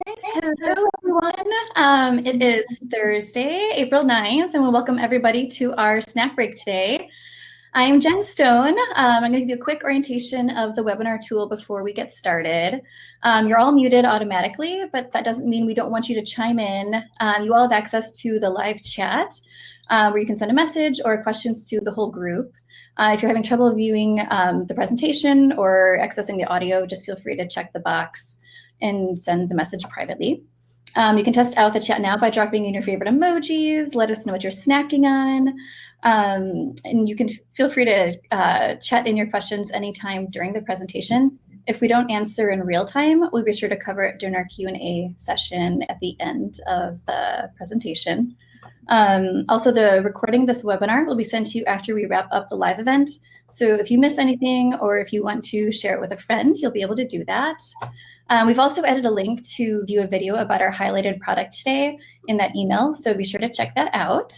Hello, everyone. It is Thursday, April 9th, and we'll welcome everybody to our snack break today. I'm Jen Stone. I'm going to give you a quick orientation of the webinar tool before we get started. You're all muted automatically, but that doesn't mean we don't want you to chime in. You all have access to the live chat where you can send a message or questions to the whole group. If you're having trouble viewing the presentation or accessing the audio, just feel free to check the box and send the message privately. You can test out the chat now by dropping in your favorite emojis. Let us know what you're snacking on. And you can feel free to chat in your questions anytime during the presentation. If we don't answer in real time, we'll be sure to cover it during our Q&A session at the end of the presentation. Also, the recording of this webinar will be sent to you after we wrap up the live event. So if you miss anything or if you want to share it with a friend, you'll be able to do that. We've also added a link to view a video about our highlighted product today in that email, so be sure to check that out.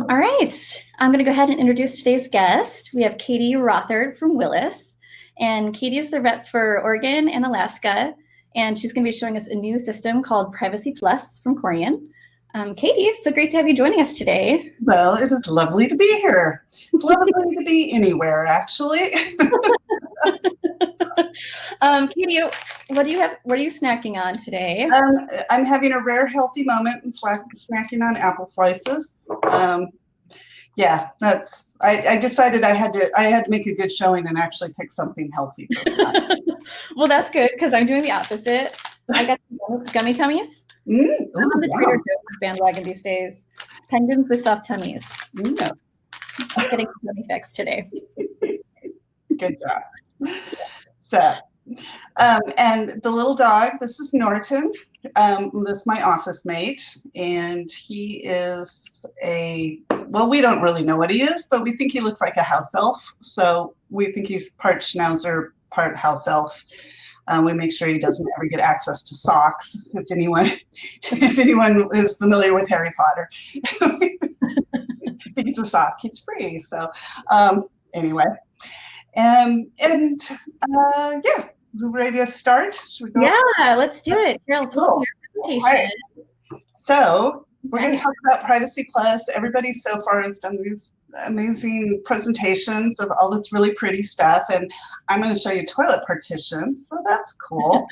All right, I'm going to go ahead and introduce today's guest. We have Katie Rothard from Willis, and Katie is the rep for Oregon and Alaska, and she's going to be showing us a new system called Privacy Plus from Corian. Katie, so great to have you joining us today. Well, it is lovely to be here. It's lovely to be anywhere, actually. Katie, what are you snacking on today? I'm having a rare healthy moment and snacking on apple slices. Yeah, I decided I had to make a good showing and actually pick something healthy for snack. Well, that's good because I'm doing the opposite. I got gummy tummies. I'm on the Trader Joe's bandwagon these days. Penguins with soft tummies. So I'm getting a gummy fix today. Good job. So, and the little dog, this is Norton. This is my office mate, and he is well, we don't really know what he is, but we think he looks like a house elf. So we think he's part schnauzer, part house elf. We make sure he doesn't ever get access to socks. If anyone is familiar with Harry Potter, if he's a sock, he's free. So anyway, yeah, we're ready to start. Should we go? Yeah, let's do it. Here, I'll pull up your presentation. Right. So we're going to talk about Privacy Plus. Everybody so far has done these amazing presentations of all this really pretty stuff, and I'm going to show you toilet partitions, so that's cool.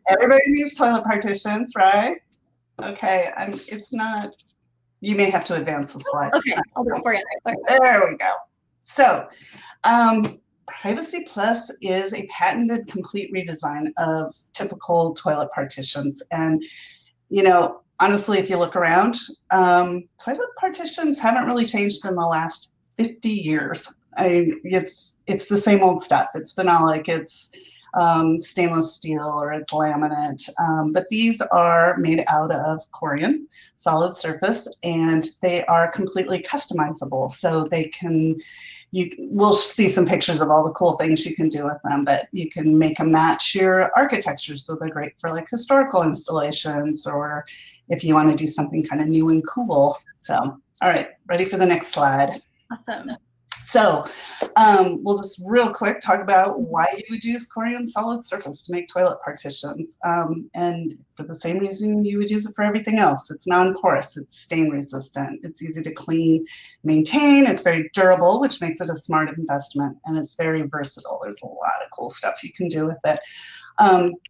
Everybody needs toilet partitions, right? Okay, it's not, you may have to advance the slide. Okay, I'll do it for you. There we go. So Privacy Plus is a patented complete redesign of typical toilet partitions, and honestly, if you look around, toilet partitions haven't really changed in the last 50 years. I mean, it's the same old stuff. It's phenolic, it's stainless steel, or it's laminate. But these are made out of Corian, solid surface, and they are completely customizable. So we'll see some pictures of all the cool things you can do with them, but you can make them match your architecture. So they're great for like historical installations, or if you want to do something kind of new and cool. So, all right, ready for the next slide. Awesome. So we'll just real quick talk about why you would use Corian solid surface to make toilet partitions. And for the same reason you would use it for everything else. It's non-porous, it's stain resistant, it's easy to clean, maintain, it's very durable, which makes it a smart investment, and it's very versatile. There's a lot of cool stuff you can do with it.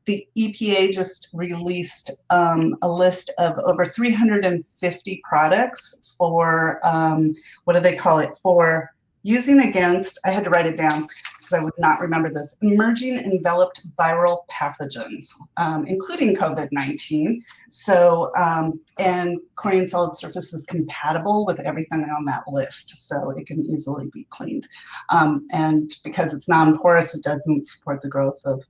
The EPA just released a list of over 350 products for, what do they call it, for using against, I had to write it down because I would not remember this, emerging enveloped viral pathogens, including COVID-19. So, and Corian solid surface is compatible with everything on that list, so it can easily be cleaned. And because it's non-porous, it doesn't support the growth of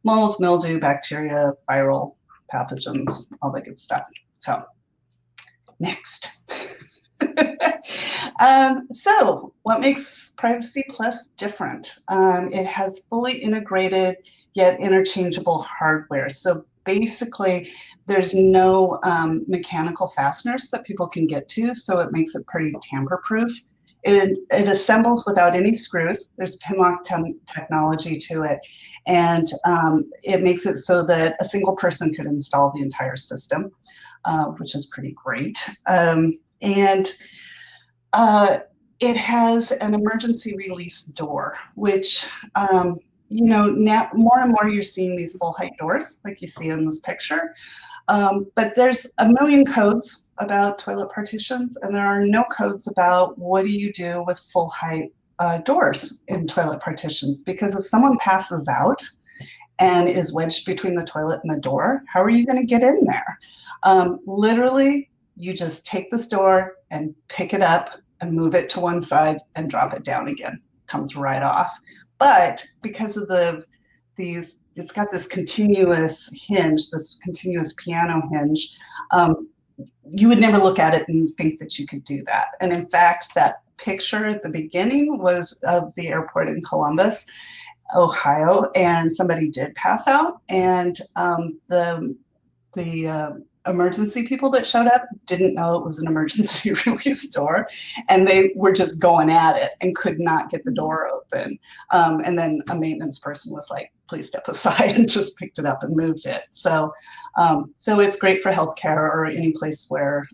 mold, mildew, bacteria, viral pathogens, all that good stuff. So, next. So what makes Privacy Plus different? It has fully integrated yet interchangeable hardware. So basically, there's no mechanical fasteners that people can get to, so it makes it pretty tamper-proof. It assembles without any screws. There's pinlock technology to it, and it makes it so that a single person could install the entire system, which is pretty great. And it has an emergency release door, which now more and more you're seeing these full height doors like you see in this picture. But there's a million codes about toilet partitions, and there are no codes about what do you do with full height doors in toilet partitions, because if someone passes out and is wedged between the toilet and the door, how are you going to get in there? Literally, you just take this door and pick it up and move it to one side and drop it down again. Comes right off. But because of it's got this continuous hinge, this continuous piano hinge, you would never look at it and think that you could do that. And in fact, that picture at the beginning was of the airport in Columbus, Ohio, and somebody did pass out, and the emergency people that showed up didn't know it was an emergency release door, and they were just going at it and could not get the door open. And then a maintenance person was like, please step aside, and just picked it up and moved it. So it's great for healthcare or any place where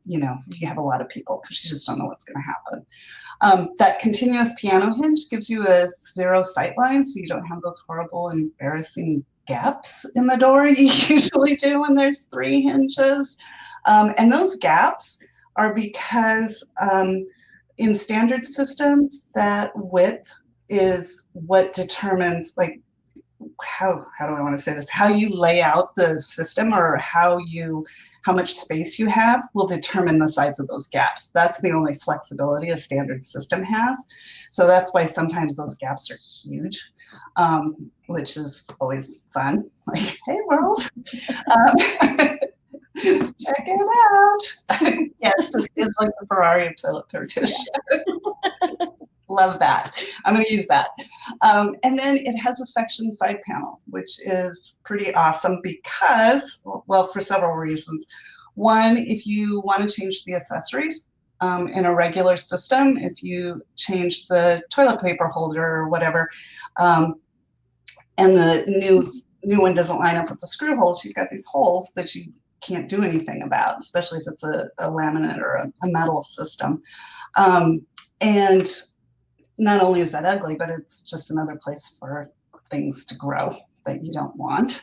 you have a lot of people, because you just don't know what's going to happen. That continuous piano hinge gives you a zero sight line, so you don't have those horrible, embarrassing gaps in the door you usually do when there's 3 hinges. And those gaps are because in standard systems, that width is what determines, like, how do I want to say this? How you lay out the system, or how much space you have, will determine the size of those gaps. That's the only flexibility a standard system has. So that's why sometimes those gaps are huge, which is always fun. Like, hey world, check it out. Yes, this is like the Ferrari of toilet partition. Love that. I'm going to use that. And then it has a section side panel, which is pretty awesome because, well, for several reasons. One, if you want to change the accessories in a regular system, if you change the toilet paper holder or whatever, and the new one doesn't line up with the screw holes, you've got these holes that you can't do anything about, especially if it's a laminate or a metal system. And not only is that ugly, but it's just another place for things to grow that you don't want.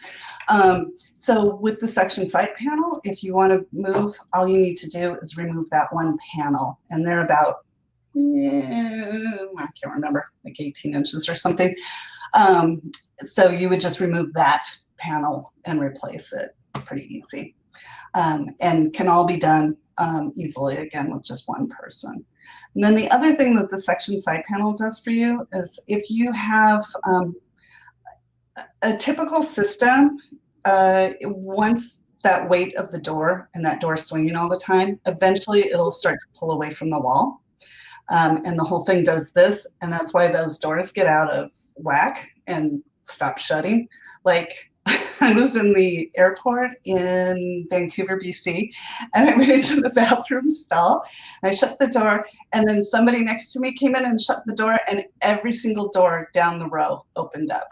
So with the section side panel, if you want to move, all you need to do is remove that one panel. And they're about, I can't remember, like 18 inches or something. So you would just remove that panel and replace it. Pretty easy. And can all be done easily, again, with just one person. And then the other thing that the section side panel does for you is, if you have a typical system, once that weight of the door and that door swinging all the time, eventually it'll start to pull away from the wall. And the whole thing does this, and that's why those doors get out of whack and stop shutting. Like, I was in the airport in Vancouver, BC, and I went into the bathroom stall, and I shut the door, and then somebody next to me came in and shut the door, and every single door down the row opened up.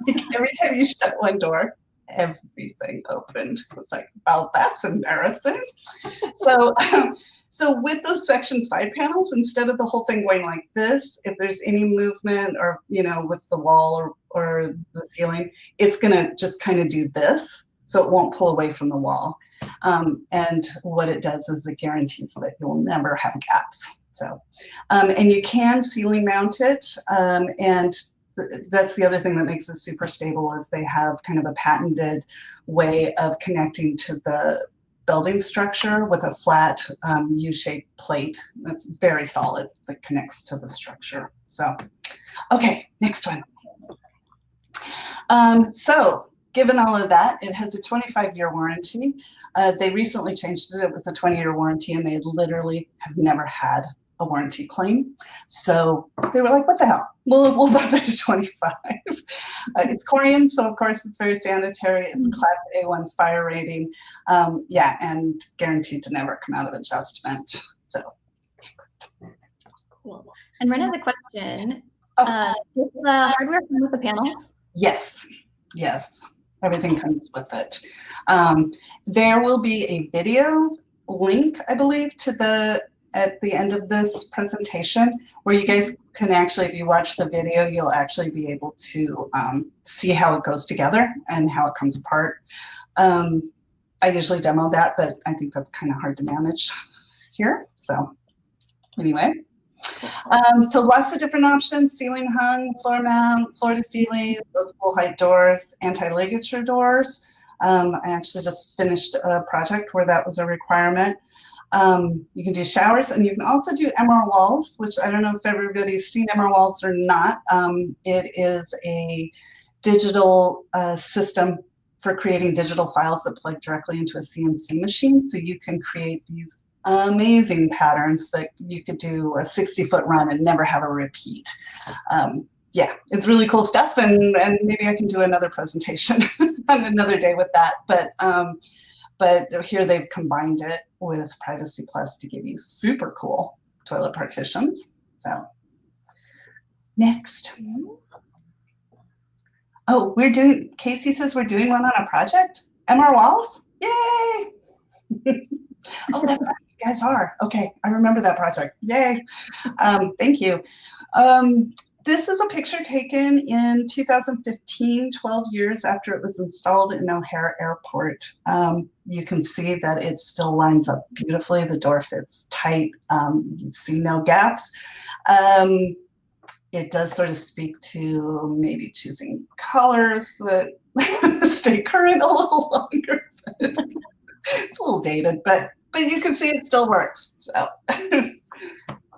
Like, every time you shut one door, everything opened. It's like, well, that's embarrassing. So with those section side panels, instead of the whole thing going like this, if there's any movement or, with the wall or the ceiling, it's going to just kind of do this, so it won't pull away from the wall. And what it does is it guarantees that you'll never have gaps. So, and you can ceiling mount it, and that's the other thing that makes it super stable, is they have kind of a patented way of connecting to the building structure with a flat U-shaped plate that's very solid that connects to the structure. So, okay, next one. So given all of that, it has a 25-year warranty. They recently changed it. It was a 20-year warranty, and they literally have never had a warranty claim. So they were like, what the hell? We'll bump it to 25. It's Korean, so of course it's very sanitary. It's class A1 fire rating. Yeah, and guaranteed to never come out of adjustment. So next. Cool. And Ren has a question. Oh. Does the hardware come with the panels? Yes, yes. Everything comes with it. There will be a video link, I believe, at the end of this presentation where you guys can actually, if you watch the video, you'll actually be able to see how it goes together and how it comes apart. I usually demo that, but I think that's kind of hard to manage here. So anyway. So lots of different options: ceiling hung, floor mount, floor to ceiling, those full height doors, anti-ligature doors. I actually just finished a project where that was a requirement. You can do showers, and you can also do MR walls, which I don't know if everybody's seen MR walls or not. It is a digital system for creating digital files that plug directly into a CNC machine. So you can create these amazing patterns that you could do a 60-foot run and never have a repeat. Yeah, it's really cool stuff, and maybe I can do another presentation on another day with that. But here they've combined it with Privacy Plus to give you super cool toilet partitions. So next. Oh, Casey says we're doing one on a project? MR walls? Yay! Oh, that's right, you guys are. Okay, I remember that project. Yay. Thank you. This is a picture taken in 2015, 12 years after it was installed in O'Hare Airport. You can see that it still lines up beautifully. The door fits tight. You see no gaps. It does sort of speak to maybe choosing colors that stay current a little longer. It's a little dated, but you can see it still works. So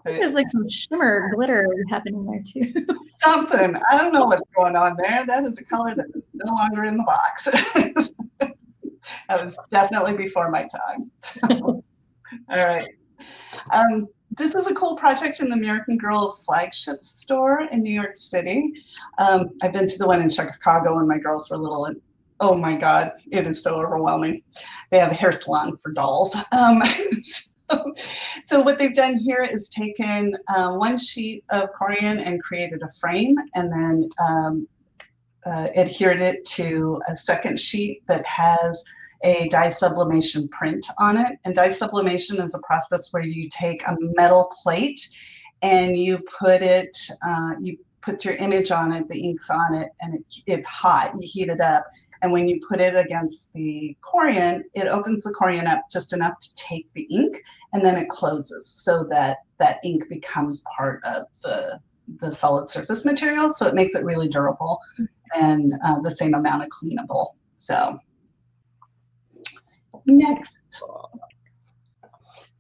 there's like some shimmer glitter happening there too. Something. I don't know what's going on there. That is a color that is no longer in the box. That was definitely before my time. So, all right. This is a cool project in the American Girl flagship store in New York City. I've been to the one in Chicago when my girls were little, and oh my God, it is so overwhelming. They have a hair salon for dolls. So what they've done here is taken one sheet of corian and created a frame, and then adhered it to a second sheet that has a dye sublimation print on it. And dye sublimation is a process where you take a metal plate and you put your image on it, the ink's on it, and it's hot. You heat it up. And when you put it against the corian, it opens the corian up just enough to take the ink, and then it closes so that that ink becomes part of the solid surface material. So it makes it really durable and the same amount of cleanable. So next.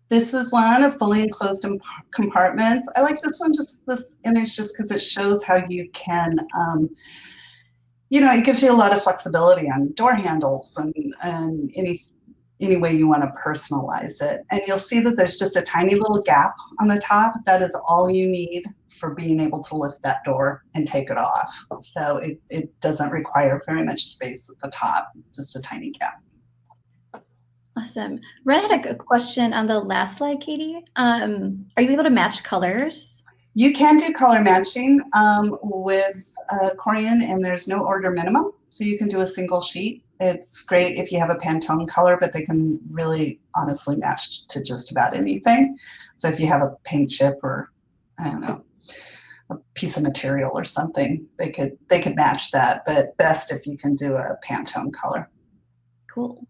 This is one of fully enclosed compartments. I like this one, this image, just because it shows how you can it gives you a lot of flexibility on door handles and any way you want to personalize it. And you'll see that there's just a tiny little gap on the top. That is all you need for being able to lift that door and take it off. So it doesn't require very much space at the top, just a tiny gap. Awesome. Ren had a question on the last slide, Katie. Are you able to match colors? You can do color matching with corian, and there's no order minimum, so you can do a single sheet. It's great if you have a Pantone color, but they can really honestly match to just about anything. So if you have a paint chip or, I don't know, a piece of material or something, they could match that, but best if you can do a Pantone color. Cool.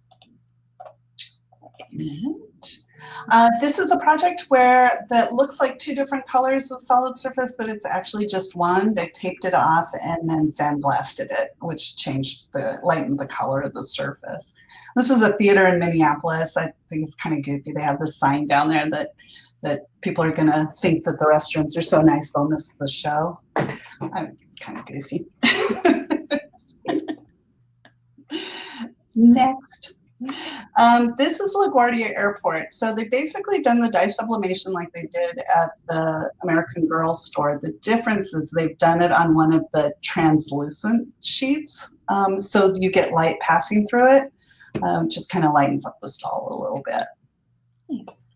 This is a project that looks like two different colors of solid surface, but it's actually just one. They taped it off and then sandblasted it, which lightened the color of the surface. This is a theater in Minneapolis. I think it's kind of goofy. They have this sign down there that people are going to think that the restrooms are so nice they'll miss the show. It's kind of goofy. Next. This is LaGuardia Airport. So they've basically done the dye sublimation like they did at the American Girl store. The difference is they've done it on one of the translucent sheets. So you get light passing through it. Just kind of lightens up the stall a little bit. Nice.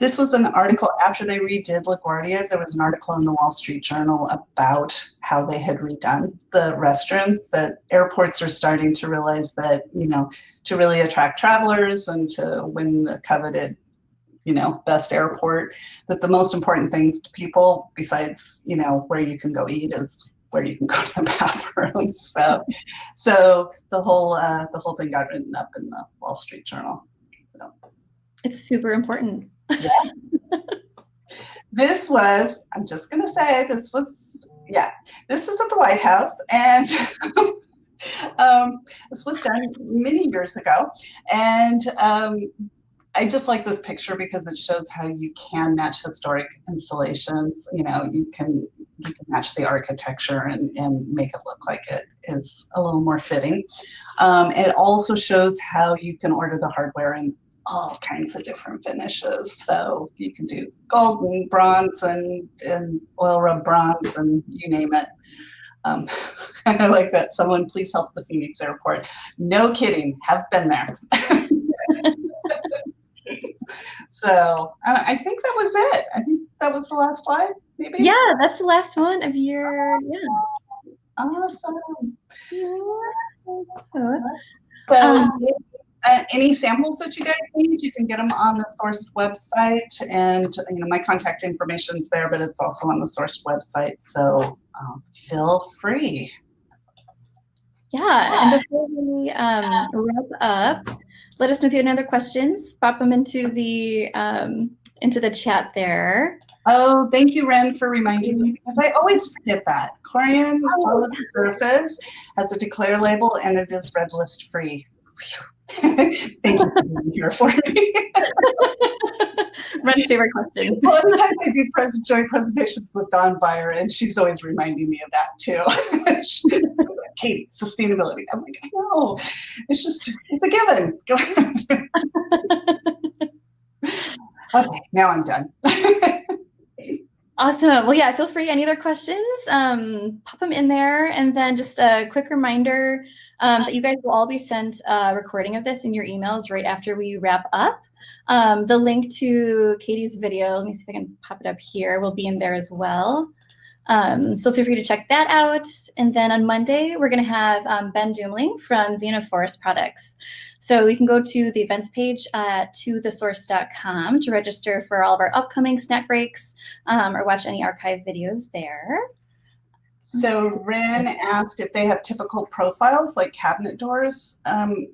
This was an article after they redid LaGuardia. There was an article in the Wall Street Journal about how they had redone the restrooms, that airports are starting to realize that, to really attract travelers and to win the coveted, best airport, that the most important things to people besides, where you can go eat is where you can go to the bathroom. So the whole thing got written up in the Wall Street Journal. So. It's super important. Yeah. This was, I'm just going to say, this is at the White House, and this was done many years ago, and I just like this picture because it shows how you can match historic installations. You can match the architecture and make it look like it is a little more fitting. It also shows how you can order the hardware in all kinds of different finishes. So you can do gold and bronze and oil rub bronze and you name it. I like that. Someone please help the Phoenix airport. No kidding, have been there. So I think that was it. I think that was the last slide, maybe? Yeah, that's the last one of your, Awesome. Yeah. So any samples that you guys need, you can get them on the Source website, and my contact information is there, but it's also on the Source website, so feel free. Yeah, and before we wrap up, let us know if you have any other questions. Pop them into the chat there. Oh, thank you, Ren, for reminding me, because I always forget that. Corian Solid Surface has a declare label, and it is red list free. Thank you for being here for me. Ren's favorite question. Well, every time I do joint presentations with Dawn Beyer, and she's always reminding me of that too. Katie, sustainability. I'm like, I know. It's a given. Go ahead. Okay, now I'm done. Awesome. Well, yeah, feel free. Any other questions, pop them in there. And then just a quick reminder that you guys will all be sent a recording of this in your emails right after we wrap up. The link to Katie's video, let me see if I can pop it up here, will be in there as well. So feel free to check that out. And then on Monday, we're going to have Ben Doomling from Xena Forest Products. So you can go to the events page at tothesource.com to register for all of our upcoming snack breaks or watch any archive videos there. So Ren asked if they have typical profiles like cabinet doors.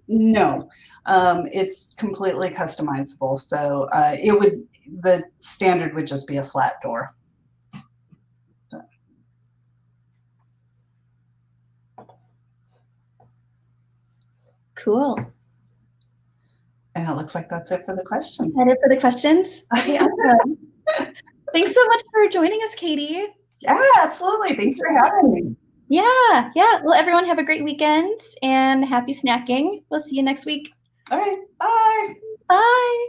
No, it's completely customizable. So the standard would just be a flat door. Cool. And it looks like that's it for the questions. Is that it for the questions? Okay, awesome. Thanks so much for joining us, Katie. Yeah, absolutely. Thanks for having me. Yeah. Well, everyone have a great weekend and happy snacking. We'll see you next week. All right. Bye. Bye.